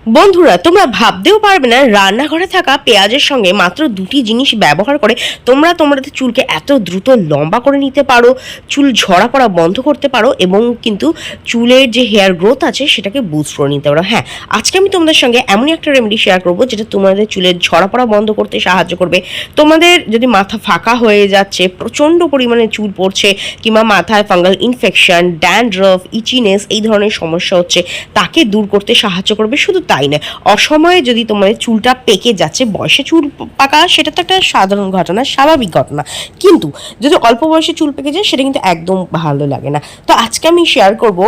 বন্ধুরা, তোমরা ভাবতেও পারবে না রান্নাঘরে থাকা পেঁয়াজের সঙ্গে মাত্র দুটি জিনিস ব্যবহার করে তোমরা তোমাদের চুলকে এত দ্রুত লম্বা করে নিতে পারো, চুল ঝরা পড়া বন্ধ করতে পারো এবং কিন্তু চুলের যে হেয়ার গ্রোথ আছে সেটাকে বুস্ট করে নিতে পারো। হ্যাঁ, আজকে আমি তোমাদের সঙ্গে এমনই একটা রেমেডি শেয়ার করবো যেটা তোমাদের চুলের ঝরা পড়া বন্ধ করতে সাহায্য করবে। তোমাদের যদি মাথা ফাঁকা হয়ে যাচ্ছে, প্রচণ্ড পরিমাণে চুল পড়ছে, কিংবা মাথায় ফাঙ্গাল ইনফেকশন, ড্যান্ড্রফ, ইচিনেস এই ধরনের সমস্যা হচ্ছে, তাকে দূর করতে সাহায্য করবে। শুধু তাই না, অসময়ে যদি তোমার চুলটা পেকে যাচ্ছে, বয়সে চুল পাকা সেটা তো একটা সাধারণ ঘটনা, স্বাভাবিক ঘটনা, কিন্তু যদি অল্প বয়সে চুল পেকে যায় সেটা কিন্তু একদম ভালো লাগে না। তো আজকে আমি শেয়ার করব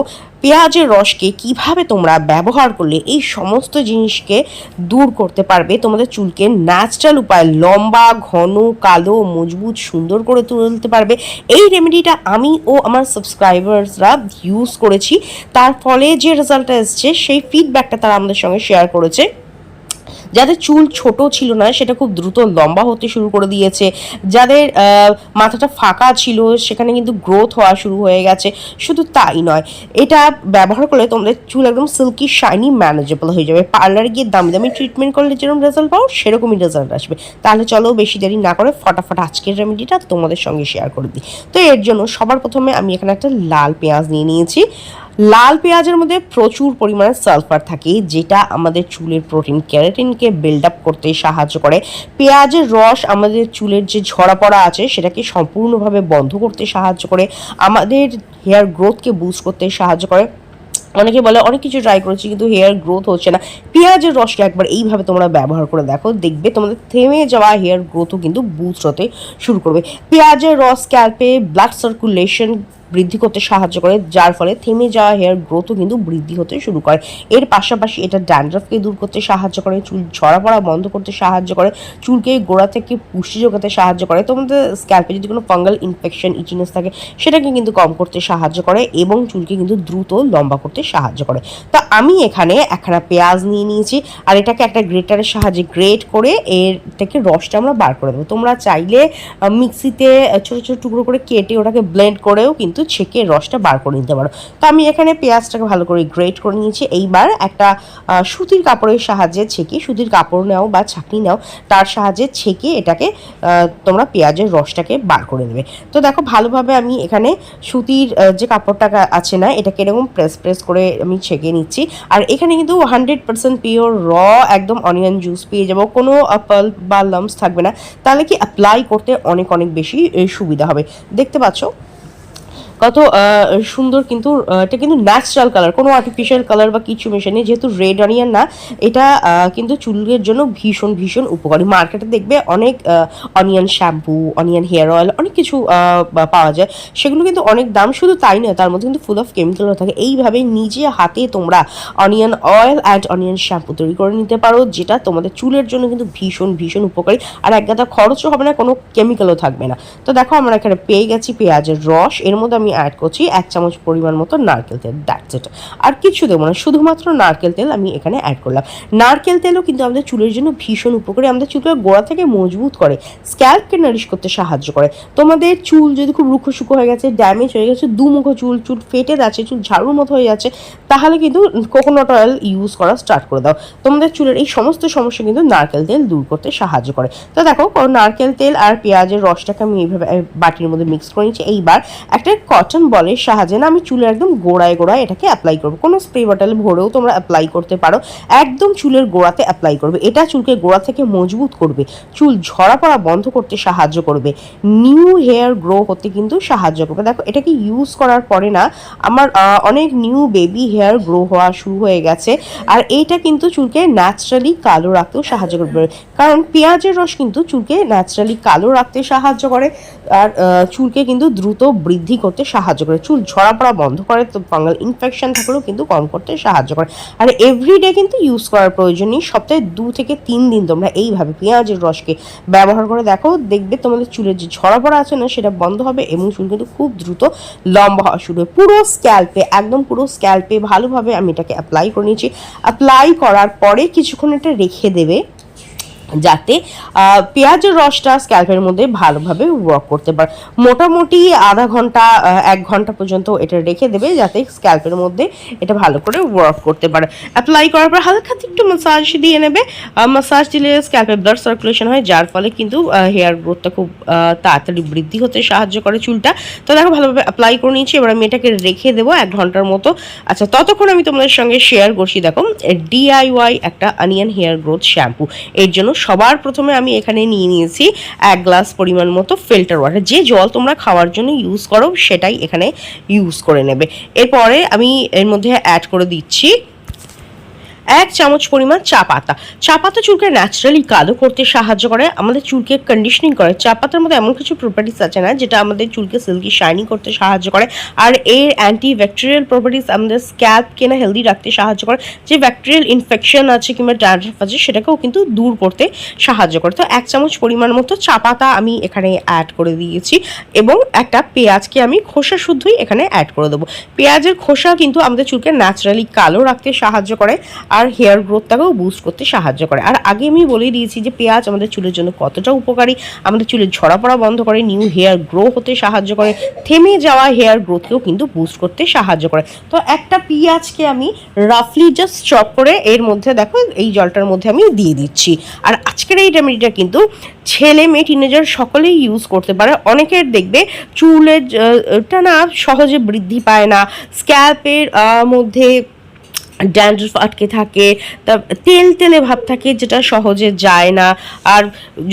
পেঁয়াজের রসকে কিভাবে তোমরা ব্যবহার করলে এই সমস্ত জিনিসকে দূর করতে পারবে, তোমাদের চুলকে ন্যাচারাল উপায় লম্বা, ঘন, কালো, মজবুত, সুন্দর করে তুলতে পারবে। এই রেমেডিটা আমি ও আমার সাবস্ক্রাইবার্সরা ইউজ করেছি, তার ফলে যে রেজাল্টটা এসছে সেই ফিডব্যাকটা তারা আমাদের সঙ্গে শেয়ার করেছে। যাদের চুল ছোট ছিল না সেটা খুব দ্রুত লম্বা হতে শুরু করে দিয়েছে, যাদের মাথাটা ফাঁকা ছিল সেখানে কিন্তু গ্রোথ হওয়া শুরু হয়ে গেছে। শুধু তাই নয়, এটা ব্যবহার করলে তোমাদের চুল একদম সিল্কি, শাইনি, ম্যানেজেবল হয়ে যাবে। পার্লারে গিয়ে দামি দামি ট্রিটমেন্ট করলে যেরকম রেজাল্ট পাও সেরকমই রেজাল্ট আসবে। তাহলে চলো বেশি দেরি না করে ফটাফট আজকের রেমেডিটা তোমাদের সঙ্গে শেয়ার করে দিই। তো এর জন্য সবার প্রথমে আমি এখানে একটা লাল পেঁয়াজ নিয়ে নিয়েছি। লাল পেঁয়াজের মধ্যে প্রচুর পরিমাণে সালফার থাকে, যেটা আমাদের চুলের প্রোটিন ক্যারাটিনকে বিল্ড আপ করতে সাহায্য করে। পেঁয়াজের রস আমাদের চুলের যে ঝরা পড়া আছে সেটাকে সম্পূর্ণভাবে বন্ধ করতে সাহায্য করে, আমাদের হেয়ার গ্রোথকে বুস্ট করতে সাহায্য করে। অনেকে বলে অনেক কিছু ট্রাই করেছি কিন্তু হেয়ার গ্রোথ হচ্ছে না, পেঁয়াজের রসকে একবার এইভাবে তোমরা ব্যবহার করে দেখো, দেখবে তোমাদের থেমে যাওয়া হেয়ার গ্রোথও কিন্তু বুস্ট হতে শুরু করবে। পেঁয়াজের রস স্ক্যাল্পে ব্লাড সার্কুলেশন বৃদ্ধি করতে সাহায্য করে, যার ফলে থেমে যাওয়া হেয়ার গ্রোথও কিন্তু বৃদ্ধি হতে শুরু করে। এর পাশাপাশি এটা ড্যান্ড্রফকে দূর করতে সাহায্য করে, চুল ঝরা পড়া বন্ধ করতে সাহায্য করে, চুলকে গোড়া থেকে পুষ্টি যোগাতে সাহায্য করে। তোমাদের স্ক্যাল্পে যদি কোনো ফাঙ্গাল ইনফেকশন, ইচিনেস থাকে সেটাকে কিন্তু কম করতে সাহায্য করে এবং চুলকে কিন্তু দ্রুত লম্বা করতে সাহায্য করে। তো আমি এখানে একখানা পেঁয়াজ নিয়ে নিয়েছি আর এটাকে একটা গ্রেটারের সাহায্যে গ্রেট করে এর থেকে রসটা আমরা বার করে দেবো। তোমরা চাইলে মিক্সিতে ছোটো ছোটো টুকরো করে কেটে ওটাকে ব্লেন্ড করেও কিন্তু ছেঁকে রসটা বার করে নিতে পারো। তো আমি এখানে পেঁয়াজটাকে ভালো করে গ্রেট করে নিয়েছি। এইবার একটা সুতির কাপড়ের সাহায্যে ছেঁকে, সুতির কাপড় নাও বা ছাঁকনি নাও, তার সাহায্যে ছেঁকে এটাকে তোমরা পেঁয়াজের রসটাকে বার করে নেবে। তো দেখো ভালোভাবে আমি এখানে সুতির যে কাপড়টা আছে না, এটাকে এরকম প্রেস প্রেস করে আমি ছেঁকে নিচ্ছি। আর এখানে কিন্তু 100% পিওর একদম অনিয়ন জুস পেয়ে যাবো, কোনো পাল্প বা লাম্পস থাকবে না। তাহলে কি অ্যাপ্লাই করতে অনেক অনেক বেশি সুবিধা হবে। দেখতে পাচ্ছ কত সুন্দর, কিন্তু এটা কিন্তু ন্যাচারাল কালার, কোনো আর্টিফিশিয়াল কালার বা কিছু মেশানো নেই। যেহেতু রেড অনিয়ন না, এটা কিন্তু চুলের জন্য ভীষণ ভীষণ উপকারী। মার্কেটে দেখবে অনেক onion shampoo, onion hair oil, অনেক কিছু পাওয়া যায়, সেগুলো কিন্তু অনেক দাম। শুধু তাই নয়, তার মধ্যে কিন্তু ফুল অফ কেমিক্যালও থাকে। এইভাবে নিজে হাতে তোমরা onion oil and onion shampoo তৈরি করে নিতে পারো, যেটা তোমাদের চুলের জন্য কিন্তু ভীষণ ভীষণ উপকারী, আর এক গাদা খরচও হবে না, কোনো কেমিক্যালও থাকবে না। তো দেখো আমরা এখানে পেয়ে গেছি পেঁয়াজের রস, এর মধ্যে আমি অ্যাড করছি 1 চামচ পরিমাণ মতো নারকেল তেল, দ্যাটস ইট। আর কিছু দেবো না, শুধুমাত্র নারকেল তেল আমি এখানে অ্যাড করলাম। নারকেল তেলও কিন্তু আমাদের চুলের জন্য ভীষণ উপকারী, আমাদের চুলের গোড়া থেকে মজবুত করে, স্ক্যাল্পকে নারিশ করতে সাহায্য করে। তোমাদের চুল যদি খুব রুক্ষ শুকো হয়ে গেছে, ড্যামেজ হয়ে গেছে, দুমুখো চুল, চুল ফেটে যাচ্ছে, চুল ঝাড়ুর মতো হয়ে যাচ্ছে, তাহলে কিন্তু কোকোনাট অয়েল ইউজ করা স্টার্ট করে দাও। তোমাদের চুলের এই সমস্ত সমস্যা কিন্তু নারকেল তেল দূর করতে সাহায্য করে। তো দেখো নারকেল তেল আর পেঁয়াজের রসটাকে আমি এইভাবে বাটির মধ্যে মিক্স করে নিচ্ছি। এইবার একটা কটন বলের সাহায্যে না আমি চুলের একদম গোড়ায় গোড়ায় এটাকে অ্যাপ্লাই করবো। কোনো স্প্রে বটলে ভরেও তোমরা অ্যাপ্লাই করতে পারো, একদম চুলের গোড়াতে অ্যাপ্লাই করবে। এটা চুলকে গোড়া থেকে মজবুত করবে, চুল ঝরা পড়া বন্ধ করতে সাহায্য করবে, নিউ হেয়ার গ্রো হতে কিন্তু সাহায্য করবে। দেখো এটাকে ইউজ করার পরে না আমার অনেক নিউ বেবি হেয়ার গ্রো হওয়া শুরু হয়ে গেছে। আর এইটা কিন্তু চুলকে ন্যাচারালি কালো রাখতেও সাহায্য করবে, কারণ পেঁয়াজের রস কিন্তু চুলকে ন্যাচারালি কালো রাখতে সাহায্য করে, আর চুলকে কিন্তু দ্রুত বৃদ্ধি করতে সাহায্য করে, চুল ঝরা পড়া বন্ধ করে, তো ফাঙ্গাল ইনফেকশন থাকলেও কিন্তু কম করতে সাহায্য করে। আর এভরিডে কিন্তু ইউজ করার প্রয়োজন নেই, সপ্তাহে 2 থেকে 3 দিন তোমরা এইভাবে পেঁয়াজের রসকে ব্যবহার করে দেখো, দেখবে তোমাদের চুলের যে ঝরা পড়া আছে না সেটা বন্ধ হবে এবং চুল কিন্তু খুব দ্রুত লম্বা হওয়া শুরু হবে। পুরো স্ক্যাল্পে, একদম পুরো স্ক্যাল্পে ভালোভাবে আমি এটাকে অ্যাপ্লাই করে নিয়েছি। অ্যাপ্লাই করার পরে কিছুক্ষণ এটা রেখে দেবে। যাতে পেঁয়াজের রসটা স্ক্যাল্পের মধ্যে ভালোভাবে ওয়ার্ক করতে পারে। মোটামুটি আধা ঘন্টা 1 ঘন্টা পর্যন্ত এটা রেখে দেবে যাতে স্ক্যাল্পের মধ্যে এটা ভালো করে ওয়ার্ক করতে পারে। অ্যাপ্লাই করার পর হালকা একটু মাসাজ দিয়ে নেবে। মাসাজ দিলে স্ক্যাল্পে ব্লাড সার্কুলেশন হয়, যার ফলে কিন্তু হেয়ার গ্রোথটা খুব তাড়াতাড়ি বৃদ্ধি হতে সাহায্য করে চুলটা। তো দেখো ভালোভাবে অ্যাপ্লাই করে নিয়েছি, এবার আমি এটাকে রেখে দেবো 1 ঘন্টার মতো। আচ্ছা, ততক্ষণ আমি তোমাদের সঙ্গে শেয়ার করছি দেখো DIY একটা অনিয়ন হেয়ার গ্রোথ শ্যাম্পু। এর জন্য সবার প্রথমে আমি এখানে নিয়ে নিয়েছি 1 গ্লাস পরিমাণ মতো ফিল্টার ওয়াটার। যে জল তোমরা খাওয়ার জন্য ইউজ করো সেটাই এখানে ইউজ করে নেবে। এরপরে আমি এর মধ্যে অ্যাড করে দিচ্ছি 1 চামচ পরিমাণ চা পাতা। চা পাতা চুলকে ন্যাচারালি কালো করতে সাহায্য করে, আমাদের চুলকে কন্ডিশনিং করে। চা পাতার মধ্যে এমন কিছু প্রপার্টিস আছে না যেটা আমাদের চুলকে সিল্কি শাইনি করতে সাহায্য করে, আর এর অ্যান্টি ব্যাকটেরিয়াল প্রপার্টিস আমাদের স্ক্যাল্পকে না হেলদি রাখতে সাহায্য করে। যে ব্যাকটেরিয়াল ইনফেকশন আছে কিংবা ড্যান্ড্রাফ আছে সেটাকেও কিন্তু দূর করতে সাহায্য করে। তো 1 চামচ পরিমাণ মতো চা পাতা আমি এখানে অ্যাড করে দিয়েছি, এবং একটা পেঁয়াজকে আমি খোসা শুদ্ধই এখানে অ্যাড করে দেবো। পেঁয়াজের খোসা কিন্তু আমাদের চুলকে ন্যাচারালি কালো রাখতে সাহায্য করে আর হেয়ার গ্রোথটাকেও বুস্ট করতে সাহায্য করে। আর আগে আমি বলে দিয়েছি যে পেঁয়াজ আমাদের চুলের জন্য কতটা উপকারী, আমাদের চুলের ঝরা পড়া বন্ধ করে, নিউ হেয়ার গ্রো হতে সাহায্য করে, থেমে যাওয়া হেয়ার গ্রোথকেও কিন্তু বুস্ট করতে সাহায্য করে। তো একটা পেঁয়াজকে আমি রাফলি জাস্ট চপ করে এর মধ্যে দেখো এই জলটার মধ্যে আমি দিয়ে দিচ্ছি। আর আজকের এই রেমেডিটা কিন্তু ছেলে মেয়ে টিনেজার সকলেই ইউজ করতে পারে। অনেকের দেখবে চুলের টা না সহজে বৃদ্ধি পায় না, স্ক্যাল্পের মধ্যে ড্যান্ড্রফ আটকে থাকে, তা তেল তেলে ভাব থাকে যেটা সহজে যায় না। আর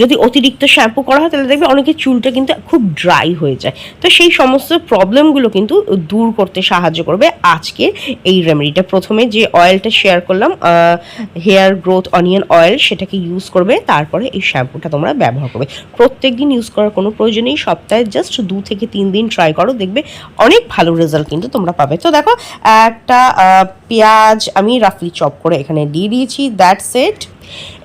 যদি অতিরিক্ত শ্যাম্পু করা হয় তাহলে দেখবে অনেকের চুলটা কিন্তু খুব ড্রাই হয়ে যায়। তো সেই সমস্ত প্রবলেমগুলো কিন্তু দূর করতে সাহায্য করবে আজকে এই রেমেডিটা। প্রথমে যে অয়েলটা শেয়ার করলাম হেয়ার গ্রোথ অনিয়ন অয়েল, সেটাকে ইউজ করবে, তারপরে এই শ্যাম্পুটা তোমরা ব্যবহার করবে। প্রত্যেক দিন ইউজ করার কোনো প্রয়োজন নেই, সপ্তাহে জাস্ট 2 থেকে 3 দিন ট্রাই করো, দেখবে অনেক ভালো রেজাল্ট কিন্তু তোমরা পাবে। তো দেখো একটা পেঁয়াজ আমি রাফলি চপ করে এখানে দিয়ে দিয়েছি, দ্যাটস ইট।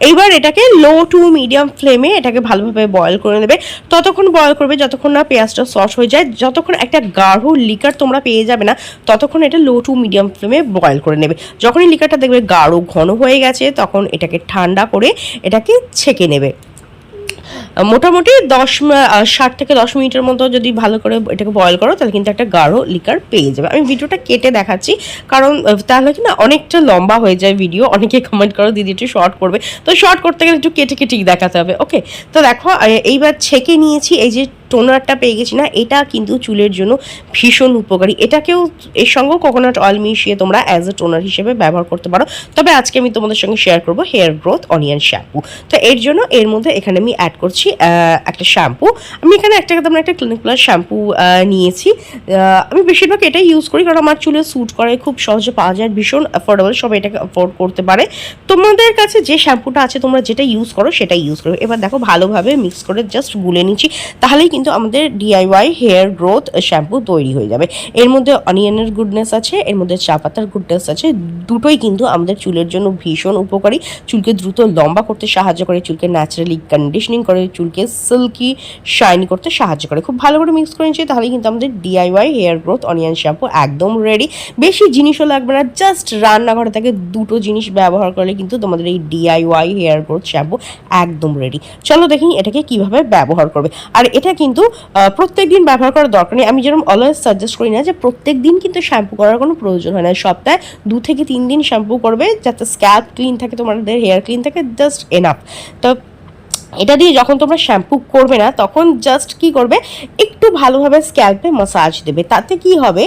এইবার এটাকে লো টু মিডিয়াম ফ্লেমে এটাকে ভালোভাবে বয়েল করে নেবে। ততক্ষণ বয়েল করবে যতক্ষণ না পেঁয়াজটা সস হয়ে যায়। যতক্ষণ একটা গাঢ় লিকার তোমরা পেয়ে যাবে না ততক্ষণ এটা লো টু মিডিয়াম ফ্লেমে বয়েল করে নেবে। যখনই লিকারটা দেখবে গাঢ় ঘন হয়ে গেছে তখন এটাকে ঠান্ডা করে এটাকে ছেঁকে নেবে। মোটামুটি 7 থেকে 10 মিনিটের মতো যদি ভালো করে এটাকে বয়েল করো তাহলে কিন্তু একটা গাঢ় লিকার পেয়ে যাবে। আমি ভিডিওটা কেটে দেখাচ্ছি কারণ তাহলে কি না অনেকটা লম্বা হয়ে যায় ভিডিও। অনেকে কমেন্ট করো দিদি একটু শর্ট করবে, তো শর্ট করতে গেলে একটু কেটে কেটে দেখাতে হবে। ওকে, তো দেখো এইবার ছেঁকে নিয়েছি। এই যে টোনারটা পেয়ে গেছি না, এটা কিন্তু চুলের জন্য ভীষণ উপকারী। এটাকেও এর সঙ্গেও কোকোনাট অয়েল মিশিয়ে তোমরা অ্যাজ এ টোনার হিসেবে ব্যবহার করতে পারো। তবে আজকে আমি তোমাদের সঙ্গে শেয়ার করবো হেয়ার গ্রোথ অনিয়ন শ্যাম্পু। তো এর জন্য এর মধ্যে এখানে আমি অ্যাড করছি একটা শ্যাম্পু। আমি এখানে তোমরা একটা ক্লিনিক প্লাস শ্যাম্পু নিয়েছি। আমি বেশিরভাগ এটাই ইউজ করি কারণ আমার চুলে স্যুট করে, খুব সহজে পাওয়া যায়, ভীষণ অ্যাফোর্ডেবল, সবাই এটাকে অ্যাফোর্ড করতে পারে। তোমাদের কাছে যে শ্যাম্পুটা আছে তোমরা যেটা ইউজ করো সেটাই ইউজ করো। এবার দেখো ভালোভাবে মিক্স করে জাস্ট গুলে নিচ্ছি, তাহলেই কিন্তু আমাদের DIY হেয়ার গ্রোথ শ্যাম্পু তৈরি হয়ে যাবে। এর মধ্যে অনিয়নের গুডনেস আছে, এর মধ্যে চা পাতার গুডনেস আছে, দুটোই কিন্তু আমাদের চুলের জন্য ভীষণ উপকারী। চুলকে দ্রুত লম্বা করতে সাহায্য করে, চুলকে ন্যাচারালি কন্ডিশনিং করে, চুলকে সিল্কি শাইনি করতে সাহায্য করে। খুব ভালো করে মিক্স করে নিচ্ছি, তাহলেই কিন্তু আমাদের DIY hair growth onion shampoo একদম রেডি। বেশি জিনিসও লাগবে না, জাস্ট রান্নাঘরে থেকে 2টো জিনিস ব্যবহার করলে কিন্তু তোমাদের এই DIY হেয়ার গ্রোথ শ্যাম্পু একদম রেডি। চলো দেখি এটাকে কিভাবে ব্যবহার করবে। আর এটা কিন্তু প্রত্যেক দিন ব্যবহার করার দরকার নেই। আমি যেরকম অলওয়েজ সাজেস্ট করি না যে প্রত্যেক দিন কিন্তু শ্যাম্পু করার কোনো প্রয়োজন হয় না, সপ্তাহে 2 থেকে 3 দিন শ্যাম্পু করবে যাতে স্ক্যাল্প ক্লিন থাকে, তোমাদের হেয়ার ক্লিন থাকে, জাস্ট এনাফ। তো এটা দিয়ে যখন তোমরা শ্যাম্পু করবে না তখন জাস্ট কি করবে, একটু ভালোভাবে স্ক্যাল্পে মাসাজ দেবে। তাতে কি হবে,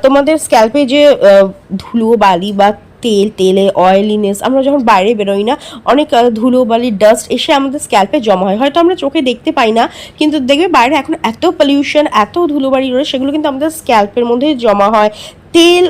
তোমাদের স্ক্যাল্পে যে ধুলো বালি বা তেলে অয়েলিনেস, আমরা যখন বাইরে বেরোই না অনেক ধুলো বালি ডাস্ট এসে আমাদের স্ক্যাল্পে জমা হয়, হয়তো আমরা চোখে দেখতে পাই না, কিন্তু দেখবে বাইরে এখন এত পলিউশন, এত ধুলোবাড়ি রয়েছে, সেগুলো কিন্তু আমাদের স্ক্যাল্পের মধ্যে জমা হয়, তেল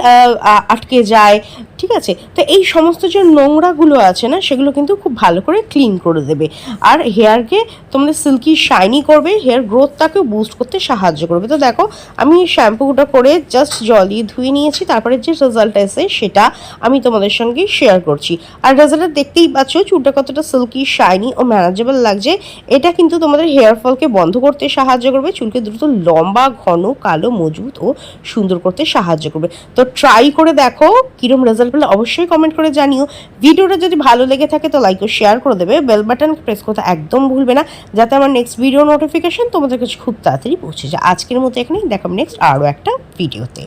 আটকে যায়, ঠিক আছে। তো এই সমস্ত যে নোংরাগুলো আছে না সেগুলো কিন্তু খুব ভালো করে ক্লিন করে দেবে, আর হেয়ারকে তোমাদের সিল্কি শাইনি করবে, হেয়ার গ্রোথটাকে বুস্ট করতে সাহায্য করবে। তো দেখো আমি শ্যাম্পুটা করে জাস্ট জল দিয়ে ধুয়ে নিয়েছি, তারপরে যে রেজাল্ট এসে সেটা আমি তোমাদের সঙ্গে শেয়ার করছি। আর রেজাল্টটা দেখতেই পাচ্ছ চুলটা কতটা সিল্কি শাইনি ও ম্যানেজেবল লাগছে। এটা কিন্তু তোমাদের হেয়ার ফলকে বন্ধ করতে সাহায্য করবে, চুলকে দ্রুত লম্বা ঘন কালো মজবুত ও সুন্দর করতে সাহায্য করবে। করবে। তো ট্রাই করে দেখো, কিরম রেজাল্ট পেলে অবশ্যই কমেন্ট করে জানিও। ভিডিওটা যদি ভালো লেগে থাকে তো লাইক ও শেয়ার করে দেবে, বেল বাটন প্রেস করতে একদম ভুলবে না, যাতে আমার নেক্সট ভিডিও নোটিফিকেশন তোমাদের কাছে খুব তাড়াতাড়ি পৌঁছে যায়। আজকের মতো এখানেই, দেখাবো নেক্সট আরও একটা ভিডিওতে।